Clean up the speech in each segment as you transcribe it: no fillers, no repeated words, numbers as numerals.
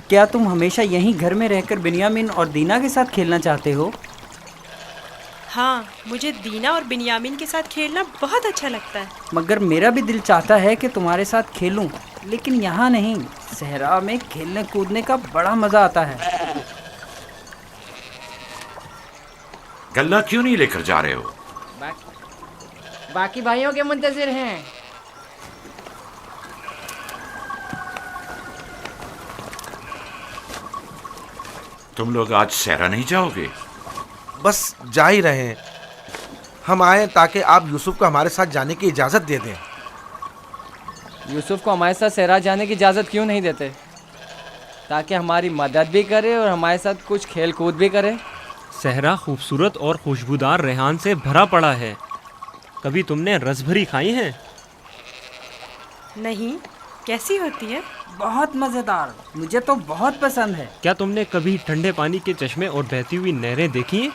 क्या तुम हमेशा यहीं घर में रहकर बिन्यामिन और दीना के साथ खेलना चाहते हो? हाँ, मुझे दीना और बिन्यामिन के साथ खेलना बहुत अच्छा लगता है। मगर मेरा भी दिल चाहता है कि तुम्हारे साथ खेलूं, लेकिन यहाँ नहीं। सहरा में खेलने कूदने का बड़ा मजा आता है। गल्ला क्यों नहीं लेकर जा रहे हो? बाकी भाइयों के मुंतजिर हैं। तुम लोग आज सहरा नहीं जाओगे? बस जा ही रहे हैं। हम आए ताकि आप यूसुफ को हमारे साथ जाने की इजाज़त दे दें। यूसुफ को हमारे साथ सहरा जाने की इजाज़त क्यों नहीं देते? ताकि हमारी मदद भी करे और हमारे साथ कुछ खेल कूद भी करे। सहरा खूबसूरत और खुशबूदार रेहान से भरा पड़ा है। कभी तुमने रसभरी खाई है? नहीं, कैसी होती है? बहुत मजेदार, मुझे तो बहुत पसंद है। क्या तुमने कभी ठंडे पानी के चश्मे और बहती हुई नहरें देखी हैं?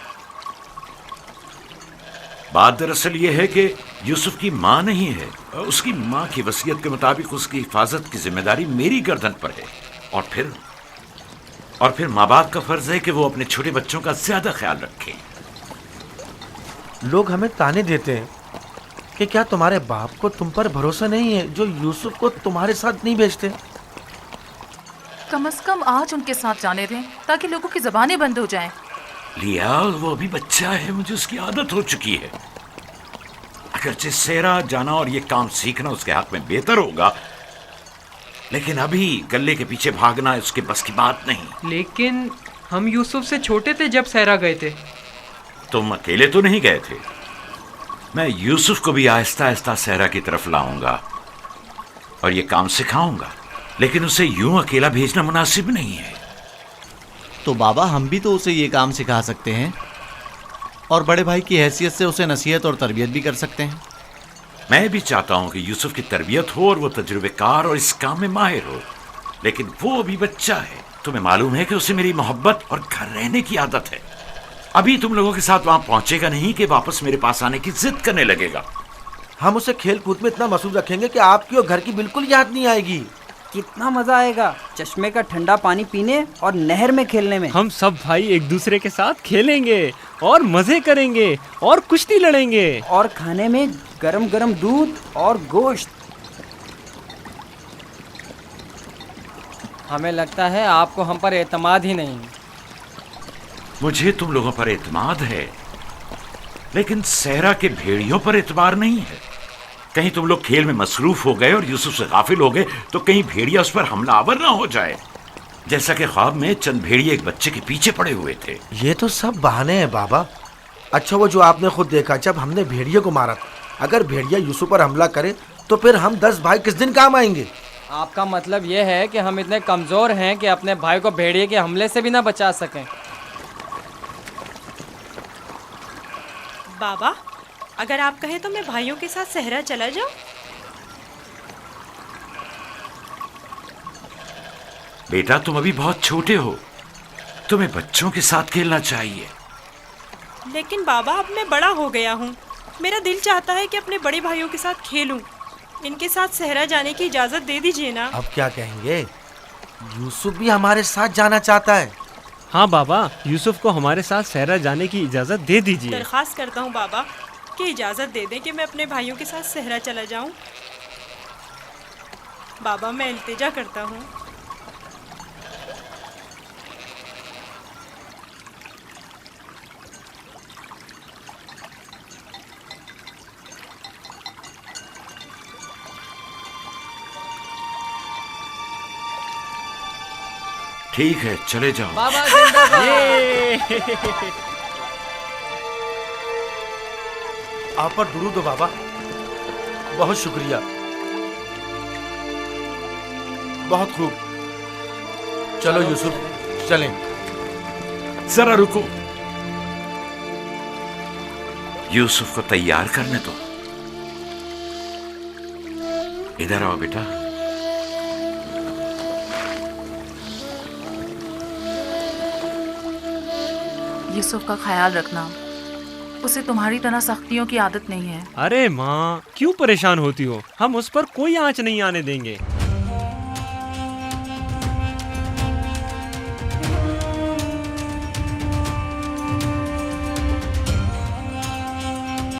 बात दरअसल ये है कि यूसुफ की माँ नहीं है। उसकी माँ की वसीयत के मुताबिक उसकी हिफाजत की जिम्मेदारी मेरी गर्दन पर है। और फिर माँ बाप का फर्ज है कि वो अपने छोटे बच्चों का ज्यादा ख्याल रखें। लोग हमें ताने देते हैं कि क्या तुम्हारे बाप को तुम पर भरोसा नहीं है जो यूसुफ को तुम्हारे साथ नहीं भेजते? कम से कम आज उनके साथ जाने दें ताकि लोगों की ज़बानें बंद हो जाएं। लिया, वो अभी बच्चा है, मुझे उसकी आदत हो चुकी है। अगरचे सहरा जाना और ये काम सीखना उसके हक में बेहतर होगा, लेकिन अभी गल्ले के पीछे भागना उसके बस की बात नहीं। लेकिन हम यूसुफ से छोटे थे जब सहरा गए थे। तुम अकेले तो नहीं गए थे। मैं यूसुफ को भी आहिस्ता आहिस्ता सहरा की तरफ लाऊंगा और ये काम सिखाऊंगा, लेकिन उसे यूं अकेला भेजना मुनासिब नहीं है। तो बाबा, हम भी तो उसे ये काम सिखा सकते हैं और बड़े भाई की हैसियत से उसे नसीहत और तरबियत भी कर सकते हैं। मैं भी चाहता हूं कि यूसुफ की तरबियत हो और वो तजुर्बेकार और इस काम में माहिर हो, लेकिन वो अभी बच्चा है। तुम्हें मालूम है कि उसे मेरी मोहब्बत और घर रहने की आदत है। अभी तुम लोगों के साथ वहां पहुंचेगा नहीं कि वापस मेरे पास आने की जिद करने लगेगा। हम उसे खेल कूद में इतना मसरूफ रखेंगे कि आपकी और घर की बिल्कुल याद नहीं आएगी। कितना मजा आएगा चश्मे का ठंडा पानी पीने और नहर में खेलने में। हम सब भाई एक दूसरे के साथ खेलेंगे और मजे करेंगे और कुश्ती लड़ेंगे और खाने में गरम गरम दूध और गोश्त। हमें लगता है आपको हम पर एतमाद ही नहीं। मुझे तुम लोगों पर एतमाद है, लेकिन सहरा के भेड़ियों पर एतबार नहीं है। कहीं तुम लोग खेल में मसरूफ हो गए और यूसुफ से गाफिल हो गए तो कहीं भेड़िया उस पर हमलावर ना हो जाए, जैसा कि ख्वाब में चंद भेड़िए एक बच्चे के पीछे पड़े हुए थे। ये तो सब बहाने हैं बाबा। अच्छा, वो जो आपने खुद देखा जब हमने भेड़िए को मारा था, अगर भेड़िया यूसुफ पर हमला करे तो फिर हम 10 भाई किस दिन काम आएंगे? आपका मतलब ये है कि हम इतने कमज़ोर हैं कि अपने भाई को भेड़िए के हमले से भी ना बचा सकें? बाबा, अगर आप कहें तो मैं भाइयों के साथ सहरा चला जाऊं? बेटा, तुम अभी बहुत छोटे हो, तुम्हें बच्चों के साथ खेलना चाहिए। लेकिन बाबा, अब मैं बड़ा हो गया हूँ। मेरा दिल चाहता है कि अपने बड़े भाइयों के साथ खेलूं। इनके साथ सहरा जाने की इजाज़त दे दीजिए ना। अब क्या कहेंगे? यूसुफ भी हमारे साथ जाना चाहता है। हाँ बाबा, यूसुफ को हमारे साथ सहरा जाने की इजाज़त दे दीजिए। दरख्वास्त करता हूँ बाबा कि इजाज़त दे दें कि मैं अपने भाइयों के साथ सहरा चला जाऊँ। बाबा, मैं इल्तिजा करता हूँ। ठीक है, चले जाओ। बाबा जिंदाबाद। आप पर दुरूद हो बाबा, बहुत शुक्रिया। बहुत खूब, चलो यूसुफ चलें। जरा रुको, यूसुफ को तैयार करने दो। इधर आओ बेटा। यूसुफ का ख्याल रखना, उसे तुम्हारी तरह सख्तियों की आदत नहीं है। अरे माँ, क्यों परेशान होती हो? हम उस पर कोई आंच नहीं आने देंगे।